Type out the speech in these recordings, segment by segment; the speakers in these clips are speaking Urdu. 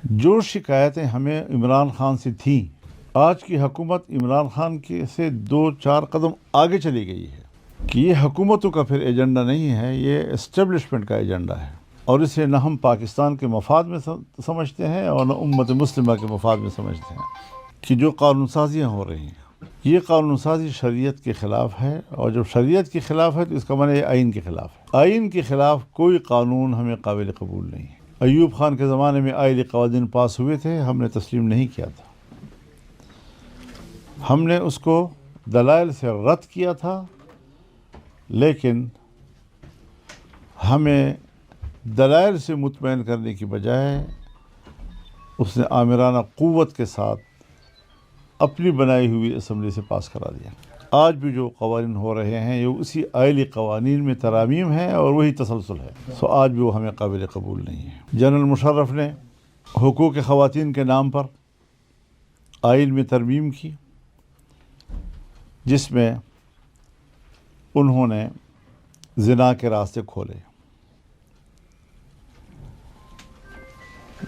جو شکایتیں ہمیں عمران خان سے تھیں، آج کی حکومت عمران خان کے سے 2-4 قدم آگے چلی گئی ہے کہ یہ حکومتوں کا پھر ایجنڈا نہیں ہے، یہ اسٹیبلشمنٹ کا ایجنڈا ہے، اور اسے نہ ہم پاکستان کے مفاد میں سمجھتے ہیں اور نہ امت مسلمہ کے مفاد میں سمجھتے ہیں کہ جو قانون سازیاں ہو رہی ہیں یہ قانون سازی شریعت کے خلاف ہے، اور جب شریعت کے خلاف ہے تو اس کا معنی یہ آئین کے خلاف ہے۔ آئین کے خلاف کوئی قانون ہمیں قابل قبول نہیں ہے۔ ایوب خان کے زمانے میں آئلی قوانین پاس ہوئے تھے، ہم نے تسلیم نہیں کیا تھا، ہم نے اس کو دلائل سے رد کیا تھا، لیکن ہمیں دلائل سے مطمئن کرنے کی بجائے اس نے آمرانہ قوت کے ساتھ اپنی بنائی ہوئی اسمبلی سے پاس کرا دیا۔ آج بھی جو قوانین ہو رہے ہیں یہ اسی آئلی قوانین میں ترامیم ہیں اور وہی تسلسل ہے، سو آج بھی وہ ہمیں قابل قبول نہیں ہے۔ جنرل مشرف نے حقوق خواتین کے نام پر آئین میں ترمیم کی، جس میں انہوں نے زنا کے راستے کھولے،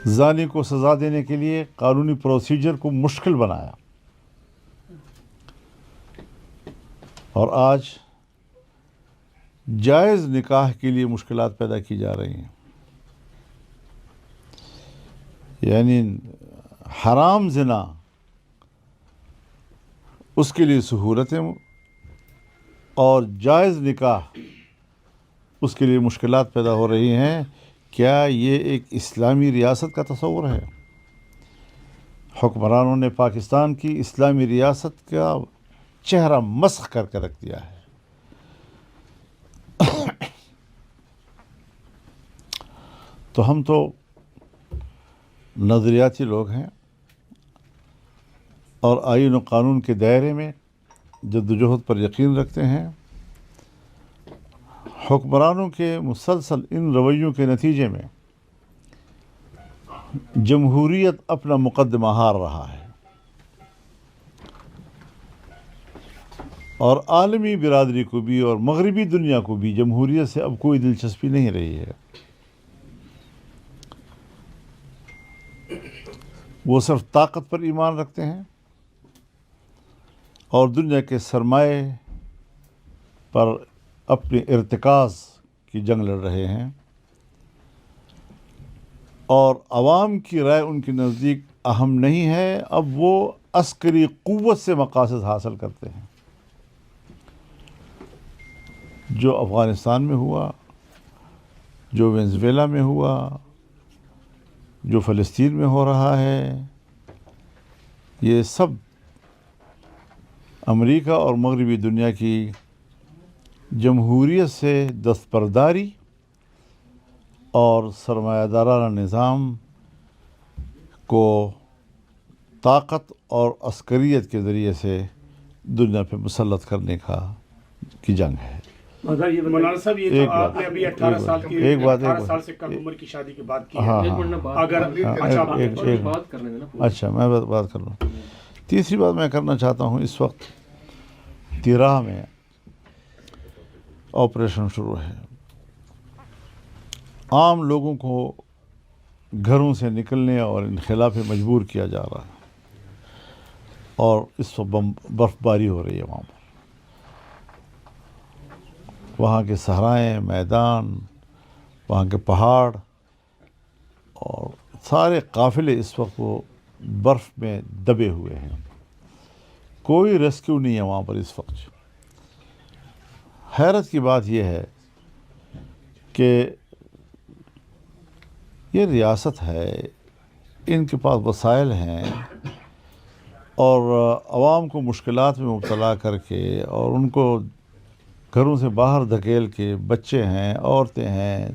زانی کو سزا دینے کے لیے قانونی پروسیجر کو مشکل بنایا، اور آج جائز نکاح کے لیے مشکلات پیدا کی جا رہی ہیں، یعنی حرام زنا اس کے لیے سہولتیں اور جائز نکاح اس کے لیے مشکلات پیدا ہو رہی ہیں۔ کیا یہ ایک اسلامی ریاست کا تصور ہے؟ حکمرانوں نے پاکستان کی اسلامی ریاست کا چہرہ مسخ کر کے رکھ دیا ہے۔ تو ہم تو نظریاتی لوگ ہیں اور آئین و قانون کے دائرے میں جدوجہد پر یقین رکھتے ہیں۔ حکمرانوں کے مسلسل ان رویوں کے نتیجے میں جمہوریت اپنا مقدمہ ہار رہا ہے، اور عالمی برادری کو بھی اور مغربی دنیا کو بھی جمہوریت سے اب کوئی دلچسپی نہیں رہی ہے۔ وہ صرف طاقت پر ایمان رکھتے ہیں اور دنیا کے سرمایہ پر اپنے ارتکاز کی جنگ لڑ رہے ہیں، اور عوام کی رائے ان کے نزدیک اہم نہیں ہے۔ اب وہ عسکری قوت سے مقاصد حاصل کرتے ہیں۔ جو افغانستان میں ہوا، جو وینزویلا میں ہوا، جو فلسطین میں ہو رہا ہے، یہ سب امریکہ اور مغربی دنیا کی جمہوریت سے دستبرداری اور سرمایہ دارانہ نظام کو طاقت اور عسکریت کے ذریعے سے دنیا پہ مسلط کرنے کی جنگ ہے۔ مولانا صاحب، یہ تو آپ نے ابھی 18 سال سے کم عمر کی شادی کی بات کی ہے۔ اگر اچھا میں بات کر لوں۔ تیسری بات میں کرنا چاہتا ہوں، اس وقت تیراہ میں آپریشن شروع ہے، عام لوگوں کو گھروں سے نکلنے اور انخلا پہ مجبور کیا جا رہا ہے، اور اس وقت برف باری ہو رہی ہے وہاں پر۔ وہاں کے صحرائیں، میدان، وہاں کے پہاڑ اور سارے قافلے اس وقت وہ برف میں دبے ہوئے ہیں، کوئی ریسکیو نہیں ہے وہاں پر اس وقت۔ حیرت کی بات یہ ہے کہ یہ ریاست ہے، ان کے پاس وسائل ہیں، اور عوام کو مشکلات میں مبتلا کر کے اور ان کو گھروں سے باہر دھکیل کے، بچے ہیں، عورتیں ہیں،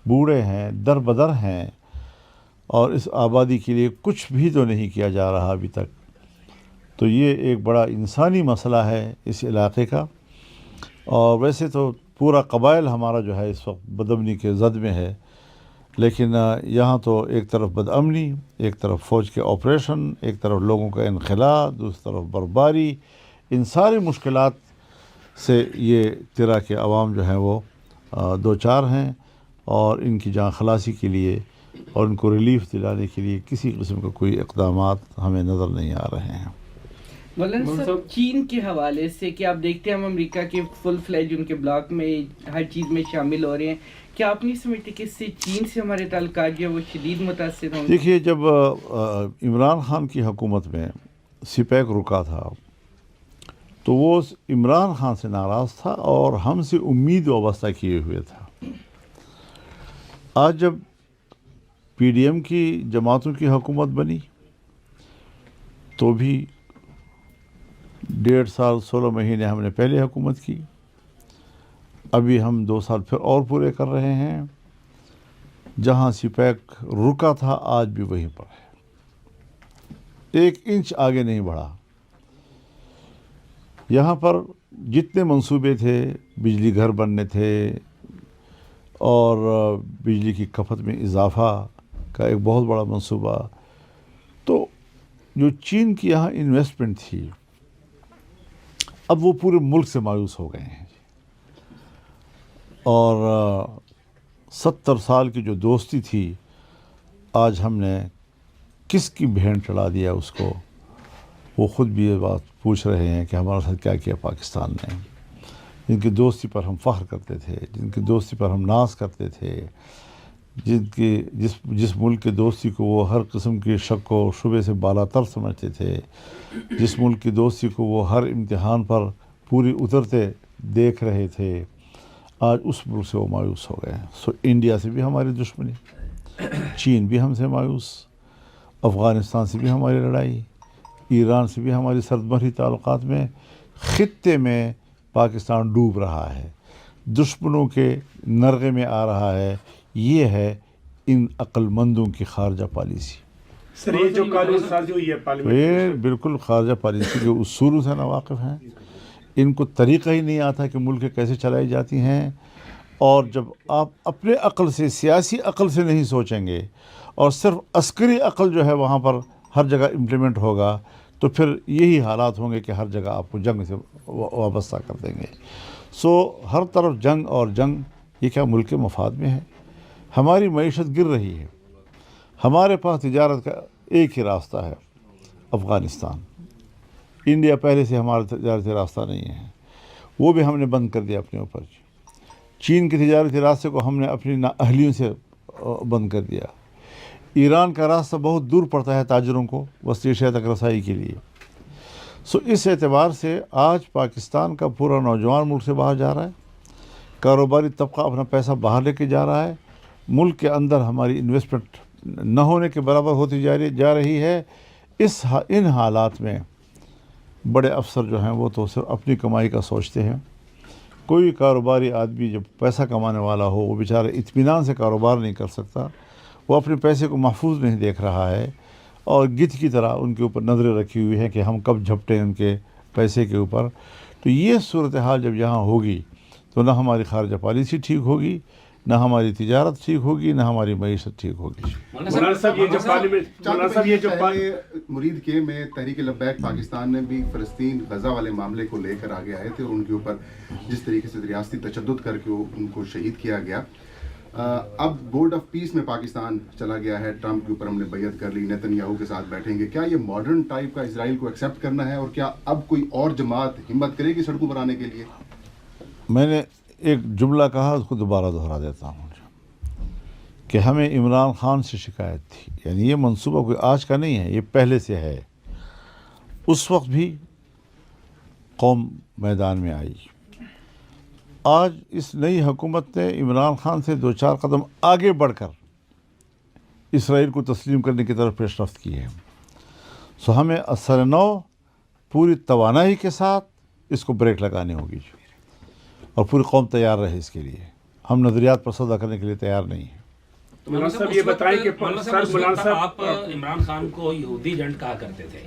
بوڑھے ہیں، در بدر ہیں، اور اس آبادی کے لیے کچھ بھی تو نہیں کیا جا رہا ابھی تک۔ تو یہ ایک بڑا انسانی مسئلہ ہے اس علاقے کا، اور ویسے تو پورا قبائل ہمارا جو ہے اس وقت بدامنی کے زد میں ہے، لیکن یہاں تو ایک طرف بدامنی، ایک طرف فوج کے آپریشن، ایک طرف لوگوں کا انخلا، دوسری طرف برفباری، ان ساری مشکلات سے یہ تیراہ کے عوام جو ہیں وہ دو چار ہیں، اور ان کی جان خلاصی کے لیے اور ان کو ریلیف دلانے کے لیے کسی قسم کا کوئی اقدامات ہمیں نظر نہیں آ رہے ہیں۔ مولانا صاحب چین کے حوالے سے کہ آپ دیکھتے ہیں ہم امریکہ کے فل فلیج ان کے بلاک میں ہر چیز میں شامل ہو رہے ہیں، کیا آپ نہیں سمجھتے کہ اس سے چین سے ہمارے تعلقات جو ہے وہ شدید متاثر ہوں گے؟ دیکھیے، جب عمران خان کی حکومت میں سپیک رکا تھا تو وہ عمران خان سے ناراض تھا اور ہم سے امید وابستہ کیے ہوئے تھا۔ آج جب پی ڈی ایم کی جماعتوں کی حکومت بنی تو بھی 1.5 سال 16 مہینے ہم نے پہلے حکومت کی، ابھی ہم 2 سال پھر اور پورے کر رہے ہیں۔ جہاں سپیک رکا تھا آج بھی وہیں پر ہے، 1 انچ آگے نہیں بڑھا۔ یہاں پر جتنے منصوبے تھے، بجلی گھر بننے تھے اور بجلی کی کھپت میں اضافہ کا ایک بہت بڑا منصوبہ، تو جو چین کی یہاں انویسٹمنٹ تھی اب وہ پورے ملک سے مایوس ہو گئے ہیں، اور 70 سال کی جو دوستی تھی آج ہم نے کس کی بھینٹ چڑھا دیا اس کو۔ وہ خود بھی یہ بات پوچھ رہے ہیں کہ ہمارے ساتھ کیا کیا پاکستان نے، جن کی دوستی پر ہم فخر کرتے تھے، جن کی دوستی پر ہم ناز کرتے تھے، جس ملک کی دوستی کو وہ ہر قسم کی شک و شبے سے بالا تر سمجھتے تھے، جس ملک کی دوستی کو وہ ہر امتحان پر پوری اترتے دیکھ رہے تھے، آج اس ملک سے وہ مایوس ہو گئے ہیں۔ انڈیا سے بھی ہماری دشمنی، چین بھی ہم سے مایوس، افغانستان سے بھی ہماری لڑائی، ایران سے بھی ہماری سرد تعلقات میں، خطے میں پاکستان ڈوب رہا ہے، دشمنوں کے نرغے میں آ رہا ہے۔ یہ ہے ان عقل مندوں کی خارجہ پالیسی۔ سر یہ جو قانون سازی ہوئی ہے پارلیمنٹ، یہ بالکل خارجہ پالیسی کے اصولوں سے ناواقف ہیں، ان کو طریقہ ہی نہیں آتا کہ ملک کیسے چلائی جاتی ہیں، اور جب آپ اپنے عقل سے، سیاسی عقل سے نہیں سوچیں گے اور صرف عسکری عقل جو ہے وہاں پر ہر جگہ امپلیمنٹ ہوگا تو پھر یہی حالات ہوں گے کہ ہر جگہ آپ کو جنگ سے وابستہ کر دیں گے۔ ہر طرف جنگ اور جنگ، یہ کیا ملک کے مفاد میں ہے؟ ہماری معیشت گر رہی ہے، ہمارے پاس تجارت کا ایک ہی راستہ ہے، افغانستان۔ انڈیا پہلے سے ہمارا تجارتی راستہ نہیں ہے، وہ بھی ہم نے بند کر دیا اپنے اوپر۔ چین کے تجارتی راستے کو ہم نے اپنی نااہلیوں سے بند کر دیا۔ ایران کا راستہ بہت دور پڑتا ہے تاجروں کو وسطی ایشیا تک رسائی کے لیے۔ اس اعتبار سے آج پاکستان کا پورا نوجوان ملک سے باہر جا رہا ہے، کاروباری طبقہ اپنا پیسہ باہر لے کے جا رہا ہے، ملک کے اندر ہماری انویسٹمنٹ نہ ہونے کے برابر ہوتی جا رہی ہے۔ ان حالات میں بڑے افسر جو ہیں وہ تو صرف اپنی کمائی کا سوچتے ہیں۔ کوئی کاروباری آدمی جب پیسہ کمانے والا ہو وہ بیچارہ اطمینان سے کاروبار نہیں کر سکتا، وہ اپنے پیسے کو محفوظ نہیں دیکھ رہا ہے، اور گدھ کی طرح ان کے اوپر نظریں رکھی ہوئی ہیں کہ ہم کب جھپٹیں ان کے پیسے کے اوپر۔ تو یہ صورتحال جب یہاں ہوگی تو نہ ہماری خارجہ پالیسی ٹھیک ہوگی، نہ ہماری تجارت ٹھیک ہوگی، نہ ہماری معیشت ٹھیک ہوگی۔ مولانا صاحب یہ جو مرید کے میں تحریک لبیک پاکستان نے بھی فلسطین غزہ والے معاملے کو لے کر آگے آئے تھے، اور ان کے اوپر جس طریقے سے ریاستی تشدد کر کے ان کو شہید کیا گیا۔ اب بورڈ آف پیس میں پاکستان چلا گیا ہے، ٹرمپ کے اوپر ہم نے بیعت کر لی، نیتن یاہو کے ساتھ بیٹھیں گے۔ کیا یہ ماڈرن ٹائپ کا اسرائیل کو ایکسیپٹ کرنا ہے، اور کیا اب کوئی اور جماعت ہمت کرے گی سڑکوں پر آنے کے لیے؟ میں نے ایک جملہ کہا، اس کو دوبارہ دہرا دیتا ہوں کہ ہمیں عمران خان سے شکایت تھی، یعنی یہ منصوبہ کوئی آج کا نہیں ہے، یہ پہلے سے ہے۔ اس وقت بھی قوم میدان میں آئی۔ آج اس نئی حکومت نے عمران خان سے 2-4 قدم آگے بڑھ کر اسرائیل کو تسلیم کرنے کی طرف پیش رفت کی ہے۔ ہمیں اثر نو پوری توانائی کے ساتھ اس کو بریک لگانی ہوگی، اور پوری قوم تیار رہے اس کے لیے۔ ہم نظریات پر سودا کرنے کے لیے تیار نہیں ہیں۔ مولانا صاحب یہ بتائیں کہ آپ عمران خان کو یہودی ایجنٹ کہا کرتے تھے،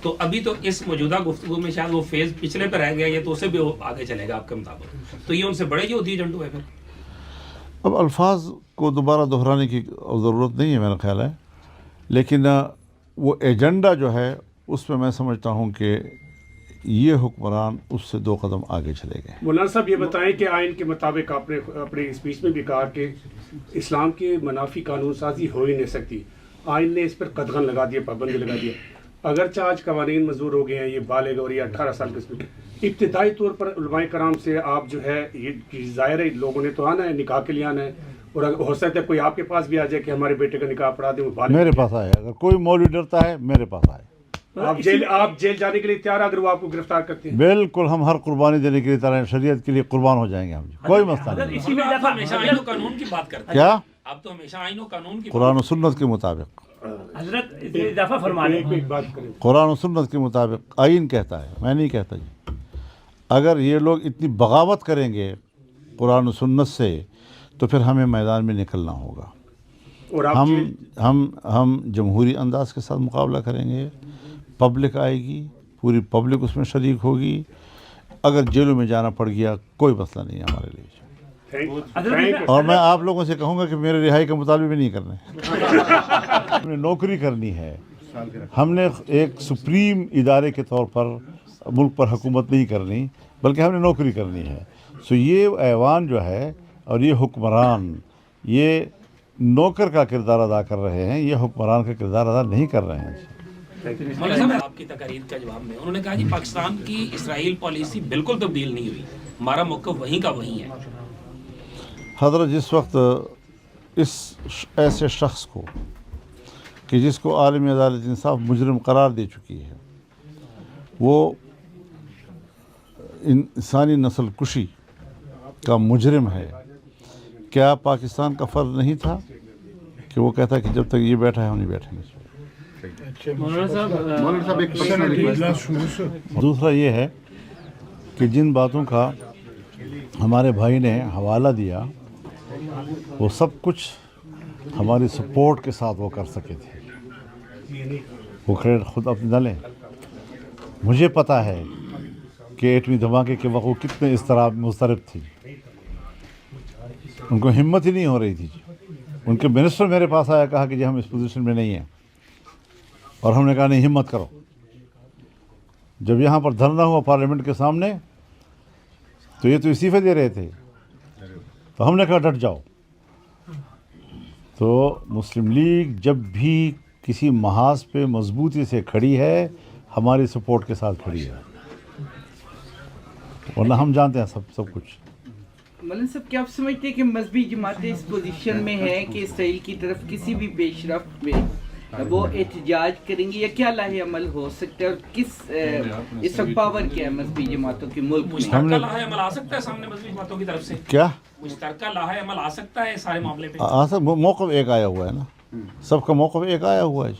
تو ابھی تو اس موجودہ گفتگو میں شاید وہ فیز پچھلے پہ رہ گیا، یہ تو اسے بھی آگے چلے گا آپ کے مطابق، تو یہ ان سے بڑے یہودی ایجنٹ ہوئے پھر؟ اب الفاظ کو دوبارہ دہرانے کی ضرورت نہیں ہے میرا خیال ہے، لیکن وہ ایجنڈا جو ہے اس میں میں سمجھتا ہوں کہ یہ حکمران اس سے 2 قدم آگے چلے گئے. مولانا صاحب یہ بتائیں کہ آئین کے مطابق آپ نے اپنے اسپیچ میں بھی کہا کہ اسلام کے منافی قانون سازی ہو ہی نہیں سکتی. آئین نے اس پر قدغن لگا دیا, پابندی لگا دیا. اگرچہ آج قوانین منظور ہو گئے ہیں, یہ بالغ اور یہ 18 سال کے ابتدائی طور پر علماء کرام سے آپ جو ہے یہ ظاہر ہے لوگوں نے تو آنا ہے, نکاح کے لیے آنا ہے, اور ہو سکتا ہے کوئی آپ کے پاس بھی آ جائے کہ ہمارے بیٹے کا نکاح پڑھا دیں, وہ بالغ. میرے پاس آئے, اگر کوئی مولوی ڈرتا ہے میرے پاس آئے. آپ جیل جانے کے لیے تیار اگر وہ آپ کو گرفتار کرتے ہیں؟ بالکل, ہم ہر قربانی دینے کے لیے تیار ہیں, شریعت کے لیے قربان ہو جائیں گے ہم, کوئی مسئلہ نہیں. اسی میں آپ ہمیشہ آئین و قانون کی بات کرتے ہیں. کیا آپ تو ہمیشہ آئین و قانون کی قرآن و سنت کے مطابق, حضرت اضافہ فرمانے ایک بات کریں. قرآن و سنت کے مطابق آئین کہتا ہے, میں نہیں کہتا جی. اگر یہ لوگ اتنی بغاوت کریں گے قرآن و سنت سے تو پھر ہمیں میدان میں نکلنا ہوگا. اور آپ ہم جمہوری انداز کے ساتھ مقابلہ کریں گے, پبلک آئے گی, پوری پبلک اس میں شریک ہوگی. اگر جیلوں میں جانا پڑ گیا کوئی مسئلہ نہیں ہے ہمارے لیے. اور میں آپ لوگوں سے کہوں گا کہ میرے رہائی کا مطالبہ بھی نہیں کرنا ہے. ہم نے نوکری کرنی ہے, ہم نے ایک سپریم ادارے کے طور پر ملک پر حکومت نہیں کرنی, بلکہ ہم نے نوکری کرنی ہے. سو یہ ایوان جو ہے اور یہ حکمران یہ نوکر کا کردار ادا کر رہے ہیں, یہ حکمران کا کردار ادا نہیں کر رہے ہیں. مولانا صاحب آپ کی تقاریر کا جواب میں انہوں نے کہا جی پاکستان کی اسرائیل پالیسی بالکل تبدیل نہیں ہوئی, ہمارا موقف وہیں کا وہیں ہے. حضرت جس وقت اس ایسے شخص کو کہ جس کو عالمی عدالت انصاف مجرم قرار دے چکی ہے, وہ انسانی نسل کشی کا مجرم ہے, کیا پاکستان کا فرض نہیں تھا کہ وہ کہتا ہے کہ جب تک یہ بیٹھا ہے ہم نہیں بیٹھیں گے. دوسرا یہ ہے کہ جن باتوں کا ہمارے بھائی نے حوالہ دیا وہ سب کچھ ہماری سپورٹ کے ساتھ وہ کر سکے تھے, وہ کریڈٹ خود اپنے نہ لیں. مجھے پتہ ہے کہ ایٹمی دھماکے کے وقت وہ کتنے مضطرب تھی, ان کو ہمت ہی نہیں ہو رہی تھی. ان کے منسٹر میرے پاس آیا, کہا کہ جی ہم اس پوزیشن میں نہیں ہیں, اور ہم نے کہا نہیں ہمت کرو. جب یہاں پر دھرنا ہوا پارلیمنٹ کے سامنے تو یہ تو استعفے دے رہے تھے, تو ہم نے کہا ڈٹ جاؤ. تو مسلم لیگ جب بھی کسی محاذ پہ مضبوطی سے کھڑی ہے ہماری سپورٹ کے ساتھ کھڑی ہے, ورنہ ہم جانتے ہیں سب کچھ. مولانا صاحب کیا آپ سمجھتے ہیں کہ مذہبی جماعتیں اس پوزیشن میں ہیں کہ اسرائیل کی طرف کسی بھی پیش رفت میں وہ احتجاج کریں گی, یا کیا لاہ عمل ہو سکتا ہے, اور کس اس وقت پاور کیا ہے مذہبی جماعتوں کے ملک میں؟ مشترکہ لاہ عمل آ سکتا ہے سامنے مذہبی جماعتوں کی طرف سے؟ کیا مشترکہ لاہ عمل آ سکتا ہے سارے معاملے پہ؟ موقف ایک آیا ہوا ہے نا, سب کا موقف ایک آیا ہوا ہے.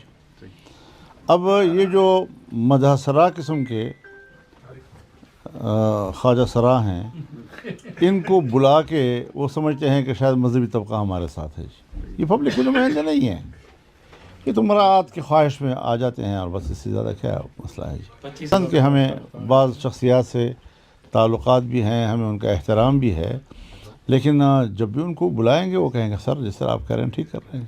اب یہ جو مدح سرا قسم کے خواجہ سرا ہیں, ان کو بلا کے وہ سمجھتے ہیں کہ شاید مذہبی طبقہ ہمارے ساتھ ہے. یہ پبلک کو نمائندے نہیں ہیں, یہ تو مراعات کی خواہش میں آ جاتے ہیں, اور بس اس سے زیادہ کیا مسئلہ ہے جی. کہ ہمیں بعض شخصیات سے تعلقات بھی ہیں, ہمیں ان کا احترام بھی ہے, لیکن جب بھی ان کو بلائیں گے وہ کہیں گے سر جس طرح آپ کہہ رہے ہیں ٹھیک کر رہے ہیں.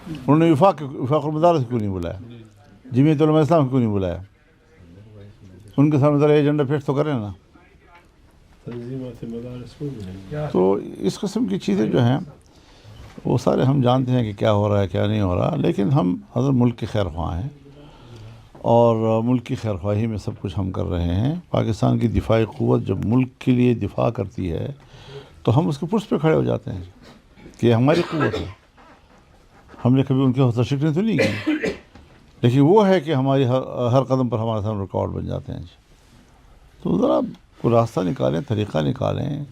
انہوں نے وفاق المدارس کیوں نہیں بلایا, جمعیت علماء اسلام کیوں نہیں بلایا, ان کے سامنے ذرا ایجنڈا پیش تو کریں نا. تو اس قسم کی چیزیں جو ہیں وہ سارے ہم جانتے ہیں کہ کیا ہو رہا ہے کیا نہیں ہو رہا, لیکن ہم حضرت ملک کے خیر خواہ ہیں, اور ملک کی خیر خواہی میں سب کچھ ہم کر رہے ہیں. پاکستان کی دفاعی قوت جب ملک کے لیے دفاع کرتی ہے تو ہم اس کے پشت پہ کھڑے ہو جاتے ہیں کہ یہ ہماری قوت ہے. ہم نے کبھی ان کے حوصلہ شکنی تو نہیں کی, لیکن وہ ہے کہ ہماری ہر قدم پر ہمارے سامنے رکاوٹ بن جاتے ہیں. تو ذرا کوئی راستہ نکالیں, طریقہ نکالیں,